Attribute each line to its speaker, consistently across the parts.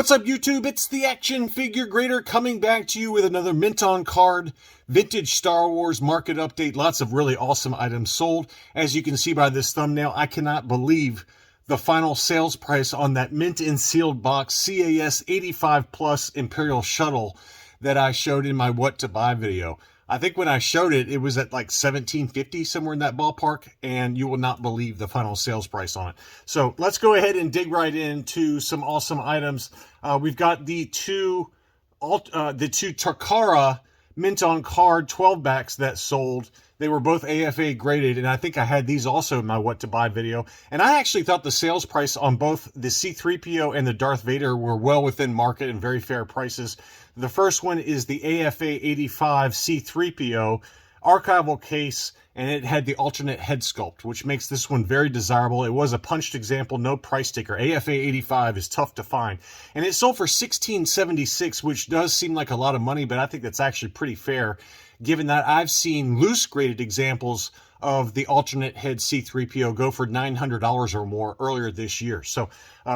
Speaker 1: What's up, YouTube? It's the Action Figure Grader coming back to you with another mint on card, vintage Star Wars market update. Lots of really awesome items sold. As you can see by this thumbnail, I cannot believe the final sales price on that mint and sealed box CAS 85 Plus Imperial Shuttle that I showed in my What to Buy video. I think when I showed it, it was at like $17.50, somewhere in that ballpark, and you will not believe the final sales price on it. So let's go ahead and dig right into some awesome items. We've got the two Takara mint on card 12 backs that sold. They were both AFA graded, and I think I had these also in my What to Buy video. And I actually thought the sales price on both the C-3PO and the Darth Vader were well within market and very fair prices. The first one is the AFA 85 C-3PO archival case, and it had the alternate head sculpt, which makes this one very desirable. It was a punched example, no price sticker. AFA 85 is tough to find. And it sold for $16.76, which does seem like a lot of money, but I think that's actually pretty fair, given that I've seen loose graded examples of the alternate head C-3PO go for $900 or more earlier this year. So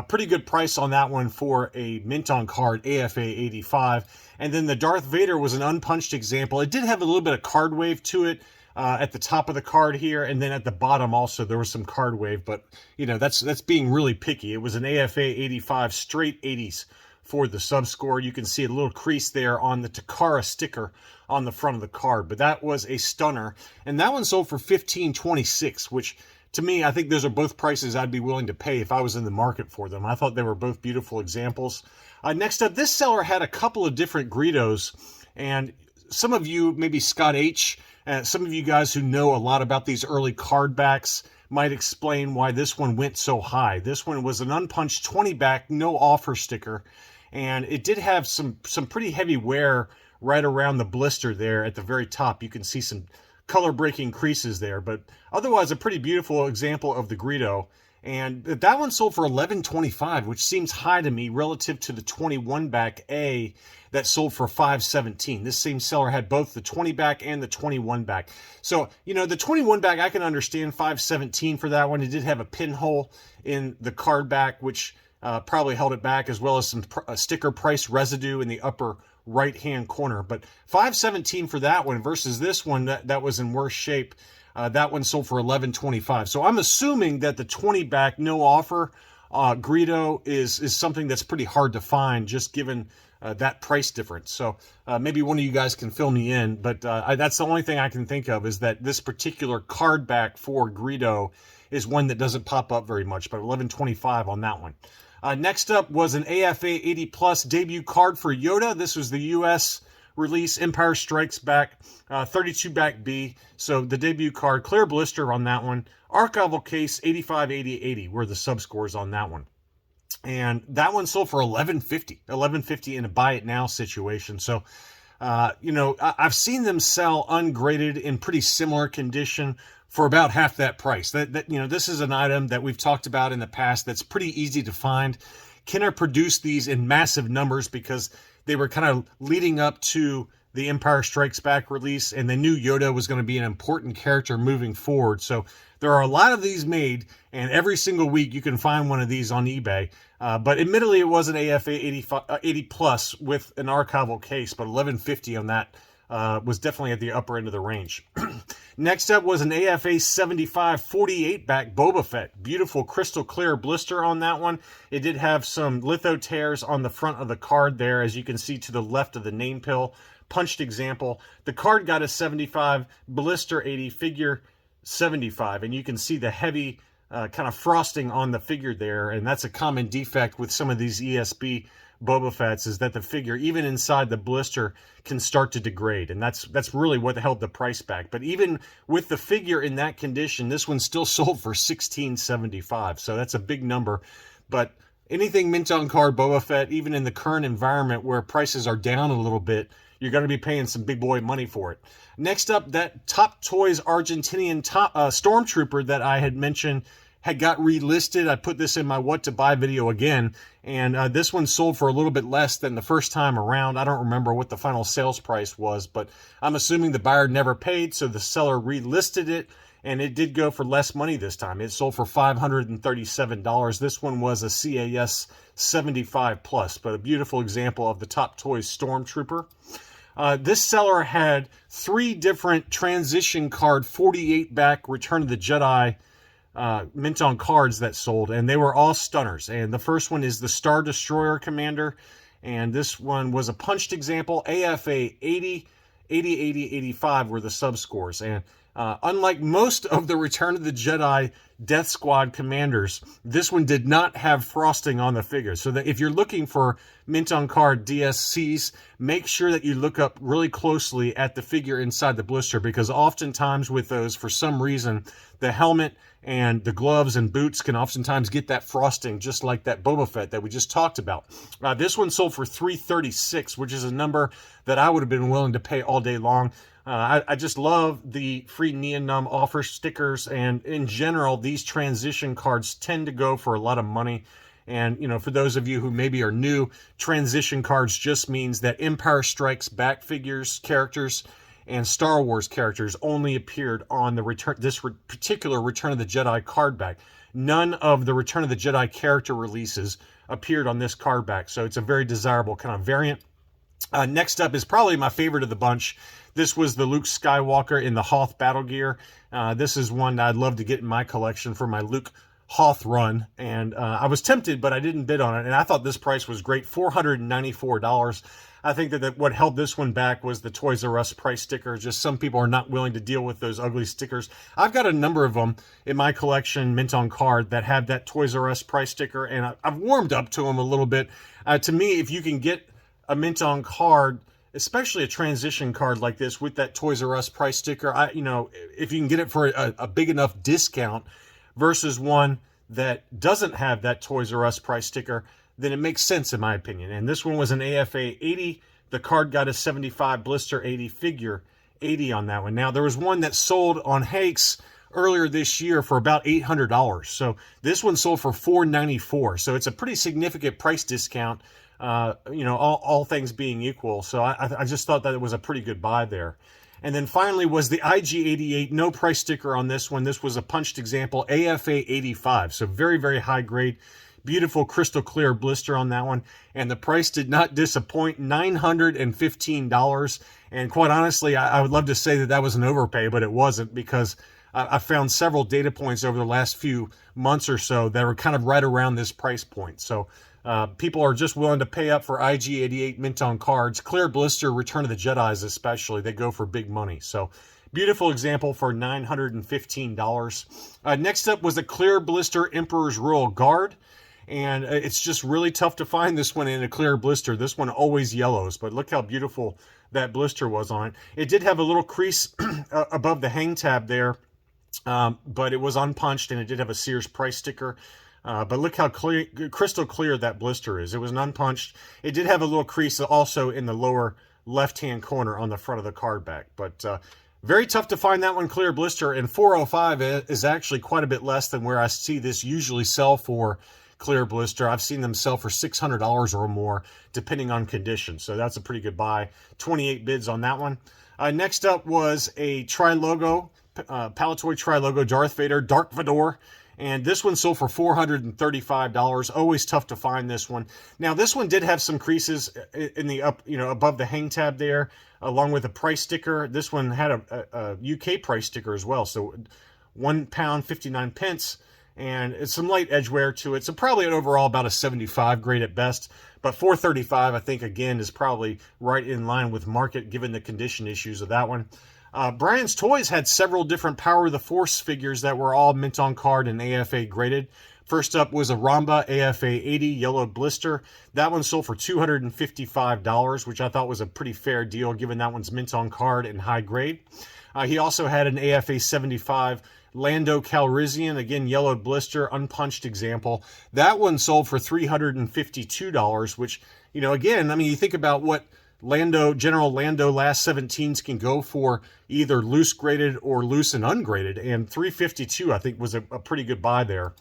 Speaker 1: pretty good price on that one for a mint on card AFA 85. And then the Darth Vader was an unpunched example. It did have a little bit of card wave to it at the top of the card here, and then at the bottom also there was some card wave, but you know, that's being really picky. It was an AFA 85 straight 80s for the sub score. You can see a little crease there on the Takara sticker on the front of the card, but that was a stunner, and that one sold for $15.26, which to me, I think those are both prices I'd be willing to pay if I was in the market for them. I thought they were both beautiful examples. Next up, this seller had a couple of different Greedos, and some of you, maybe Scott H., some of you guys who know a lot about these early card backs might explain why this one went so high. This one was an unpunched 20 back, no offer sticker, and it did have some pretty heavy wear right around the blister there at the very top. You can see some color breaking creases there, but otherwise a pretty beautiful example of the Greedo. And that one sold for $11.25, which seems high to me relative to the 21 back A that sold for $5.17. This same seller had both the 20 back and the 21 back. So, you know, the 21 back, I can understand $5.17 for that one. It did have a pinhole in the card back, which probably held it back, as well as some sticker price residue in the upper right-hand corner. But $5.17 for that one versus this one that was in worse shape. That one sold for $11.25. So I'm assuming that the 20 back no offer Greedo is something that's pretty hard to find, just given that price difference. So maybe one of you guys can fill me in, but that's the only thing I can think of, is that this particular card back for Greedo is one that doesn't pop up very much, but $11.25 on that one. Next up was an AFA 80 Plus debut card for Yoda. This was the US release, Empire Strikes Back, 32 back B. So the debut card, clear blister on that one. Archival case, 85, 80, 80 were the subscores on that one. And that one sold for $11.50 in a buy it now situation. So, you know, I've seen them sell ungraded in pretty similar condition for about half that price. That you know, this is an item that we've talked about in the past that's pretty easy to find. Kenner produced these in massive numbers because they were kind of leading up to the Empire Strikes Back release, and they knew Yoda was going to be an important character moving forward. So there are a lot of these made, and every single week you can find one of these on eBay. But admittedly, it was an AFA 80 Plus with an archival case, but $11.50 on that was definitely at the upper end of the range. Next up was an AFA 75 48 back Boba Fett. Beautiful crystal clear blister on that one. It did have some litho tears on the front of the card there, as you can see to the left of the name pill. Punched example. The card got a 75, blister 80, figure 75, and you can see the heavy kind of frosting on the figure there, and that's a common defect with some of these ESB Boba Fett's, is that the figure, even inside the blister, can start to degrade, and that's really what held the price back. But even with the figure in that condition, this one still sold for $16.75, so that's a big number. But anything mint on card Boba Fett, even in the current environment where prices are down a little bit, you're going to be paying some big boy money for it. Next up, that Top Toys Argentinian Stormtrooper that I had mentioned had got relisted. I put this in my What to Buy video again, and this one sold for a little bit less than the first time around. I don't remember what the final sales price was, but I'm assuming the buyer never paid, so the seller relisted it, and it did go for less money this time. It sold for $537. This one was a CAS 75 plus, but a beautiful example of the Top Toys Stormtrooper. This seller had 3 different transition card 48 back Return of the Jedi mint on cards that sold, and they were all stunners. And the first one is the Star Destroyer Commander, and this one was a punched example. AFA 80, 80, 80, 85 were the sub scores. And unlike most of the Return of the Jedi Death Squad commanders, this one did not have frosting on the figure. So that if you're looking for mint on card DSCs, make sure that you look up really closely at the figure inside the blister, because oftentimes with those, for some reason, the helmet and the gloves and boots can oftentimes get that frosting, just like that Boba Fett that we just talked about. This one sold for $336, which is a number that I would have been willing to pay all day long. I just love the free Neon Numb offer stickers, and in general, these transition cards tend to go for a lot of money. And, you know, for those of you who maybe are new, transition cards just means that Empire Strikes Back figures, characters, and Star Wars characters only appeared on the particular Return of the Jedi card back. None of the Return of the Jedi character releases appeared on this card back, so it's a very desirable kind of variant. Next up is probably my favorite of the bunch. This was the Luke Skywalker in the Hoth battle gear. This is one that I'd love to get in my collection for my Luke Hoth run, and I was tempted, but I didn't bid on it, and I thought this price was great, $494. I think that what held this one back was the Toys R Us price sticker. Just some people are not willing to deal with those ugly stickers. I've got a number of them in my collection, mint on card, that have that Toys R Us price sticker, and I've warmed up to them a little bit. To me, if you can get a mint on card, especially a transition card like this with that Toys R Us price sticker, if you can get it for a big enough discount versus one that doesn't have that Toys R Us price sticker, then it makes sense in my opinion. And this one was an AFA 80. The card got a 75, blister 80, figure 80 on that one. Now, there was one that sold on Hakes earlier this year for about $800. So this one sold for $494. So it's a pretty significant price discount, all things being equal. So I just thought that it was a pretty good buy there. And then finally was the IG-88, no price sticker on this one. This was a punched example, AFA 85. So very, very high grade. Beautiful crystal clear blister on that one. And the price did not disappoint, $915. And quite honestly, I would love to say that was an overpay, but it wasn't, because I found several data points over the last few months or so that were kind of right around this price point. So people are just willing to pay up for IG-88 mint on cards. Clear blister, Return of the Jedis especially, they go for big money. So beautiful example for $915. Next up was a clear blister Emperor's Royal Guard. And it's just really tough to find this one in a clear blister. This one always yellows, but look how beautiful that blister was on it. It did have a little crease above the hang tab there, but it was unpunched, and it did have a Sears price sticker. But look how crystal clear that blister is. It was an unpunched. It did have a little crease also in the lower left-hand corner on the front of the card back. But very tough to find that one clear blister, and $405 is actually quite a bit less than where I see this usually sell for clear blister. I've seen them sell for $600 or more, depending on condition. So that's a pretty good buy. 28 bids on that one. Next up was a Trilogo, Palatoy Trilogo Darth Vader, Dark Vador. And this one sold for $435. Always tough to find this one. Now, this one did have some creases in the above the hang tab there, along with a price sticker. This one had a UK price sticker as well. So £1, 59 pence. And it's some light edge wear to it. So probably overall about a 75 grade at best. But $435, I think, again, is probably right in line with market, given the condition issues of that one. Brian's Toys had several different Power of the Force figures that were all mint on card and AFA graded. First up was a Ramba AFA 80 yellow blister. That one sold for $255, which I thought was a pretty fair deal, given that one's mint on card and high grade. He also had an AFA 75 Lando Calrissian, again, yellowed blister, unpunched example. That one sold for $352, which, again, you think about what General Lando last 17s can go for, either loose graded or loose and ungraded, and $352, I think, was a pretty good buy there.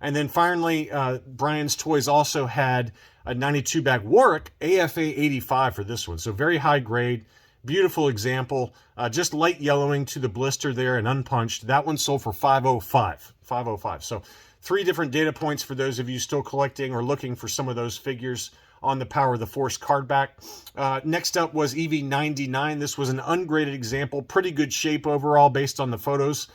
Speaker 1: And then finally, Brian's Toys also had a 92 back Warwick AFA 85 for this one. So very high grade, Beautiful example. Just light yellowing to the blister there and unpunched. That one sold for $505. $505. So 3 different data points for those of you still collecting or looking for some of those figures on the Power of the Force card back. Next up was EV99. This was an ungraded example. Pretty good shape overall based on the photos.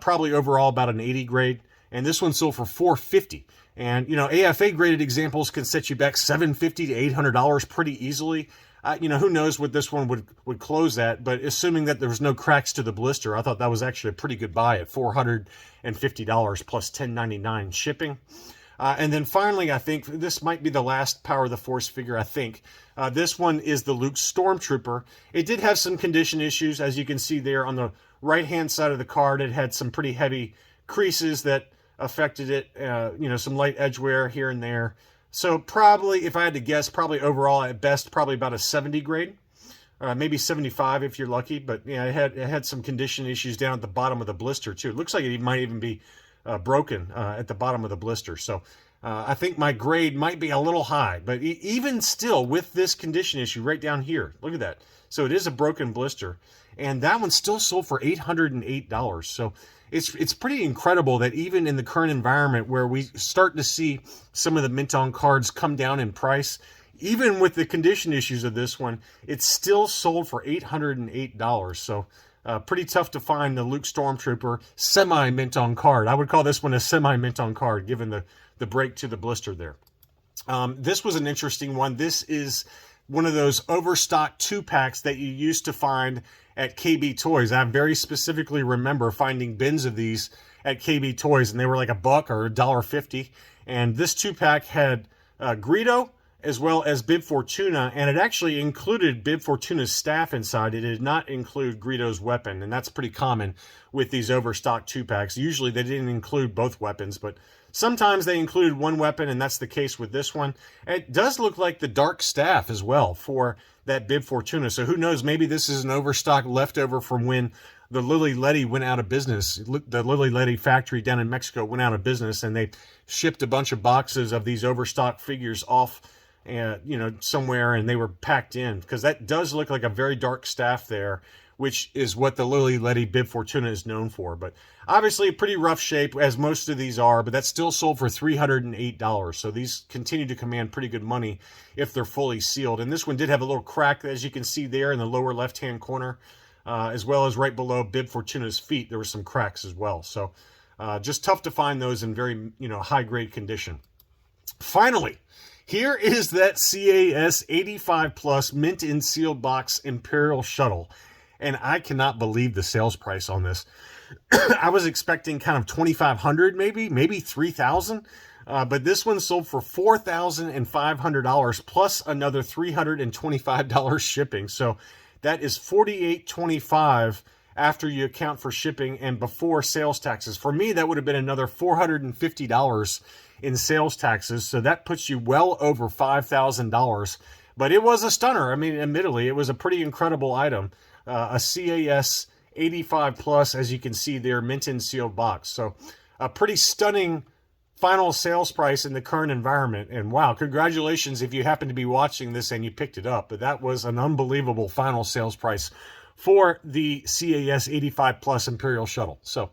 Speaker 1: Probably overall about an 80 grade. And this one sold for $450. And, you know, AFA graded examples can set you back $750 to $800 pretty easily. You know, who knows what this one would close at, but assuming that there was no cracks to the blister, I thought that was actually a pretty good buy at $450 plus $10.99 shipping. And then finally, I think this might be the last Power of the Force figure, I think. This one is the Luke Stormtrooper. It did have some condition issues, as you can see there on the right-hand side of the card. It had some pretty heavy creases that affected it, you know, some light edge wear here and there. So probably, if I had to guess, probably overall at best, probably about a 70 grade. Maybe 75 if you're lucky. But yeah, it had some condition issues down at the bottom of the blister too. It looks like it might even be broken at the bottom of the blister. So I think my grade might be a little high. But even still, with this condition issue right down here, look at that. So it is a broken blister. And that one still sold for $808. So it's pretty incredible that even in the current environment where we start to see some of the mint on cards come down in price, even with the condition issues of this one, it's still sold for $808. So pretty tough to find the Luke Stormtrooper semi-mint on card. I would call this one a semi-mint on card, given the break to the blister there. This was an interesting one. This is one of those overstock 2-packs that you used to find at KB Toys. I very specifically remember finding bins of these at KB Toys, and they were like $1 or $1.50. And this 2-pack had Greedo as well as Bib Fortuna, and it actually included Bib Fortuna's staff inside. It did not include Greedo's weapon, and that's pretty common with these overstock 2-packs. Usually they didn't include both weapons, but sometimes they included one weapon, and that's the case with this one. It does look like the dark staff as well for that Bib Fortuna. So who knows, maybe this is an overstock leftover from when the Lily Letty went out of business. The Lily Letty factory down in Mexico went out of business, and they shipped a bunch of boxes of these overstock figures off, you know, somewhere, and they were packed in, because that does look like a very dark staff there, which is what the Lily Letty Bib Fortuna is known for. But obviously a pretty rough shape, as most of these are, but that's still sold for $308. So these continue to command pretty good money if they're fully sealed. And this one did have a little crack, as you can see there in the lower left-hand corner, as well as right below Bib Fortuna's feet. There were some cracks as well. So just tough to find those in very, you know, high-grade condition. Finally, here is that CAS 85 Plus mint in sealed box Imperial Shuttle. And I cannot believe the sales price on this. I was expecting kind of $2,500, maybe $3,000. But this one sold for $4,500 plus another $325 shipping. So that is $4,825 after you account for shipping and before sales taxes. For me, that would have been another $450 in sales taxes. So that puts you well over $5,000. But it was a stunner. I mean, admittedly, it was a pretty incredible item. A CAS 85 Plus, as you can see there, mint in sealed box. So a pretty stunning final sales price in the current environment. And wow, congratulations if you happen to be watching this and you picked it up. But that was an unbelievable final sales price for the CAS 85 Plus Imperial Shuttle. So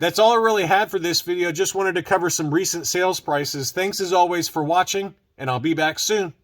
Speaker 1: that's all I really had for this video. Just wanted to cover some recent sales prices. Thanks as always for watching, and I'll be back soon.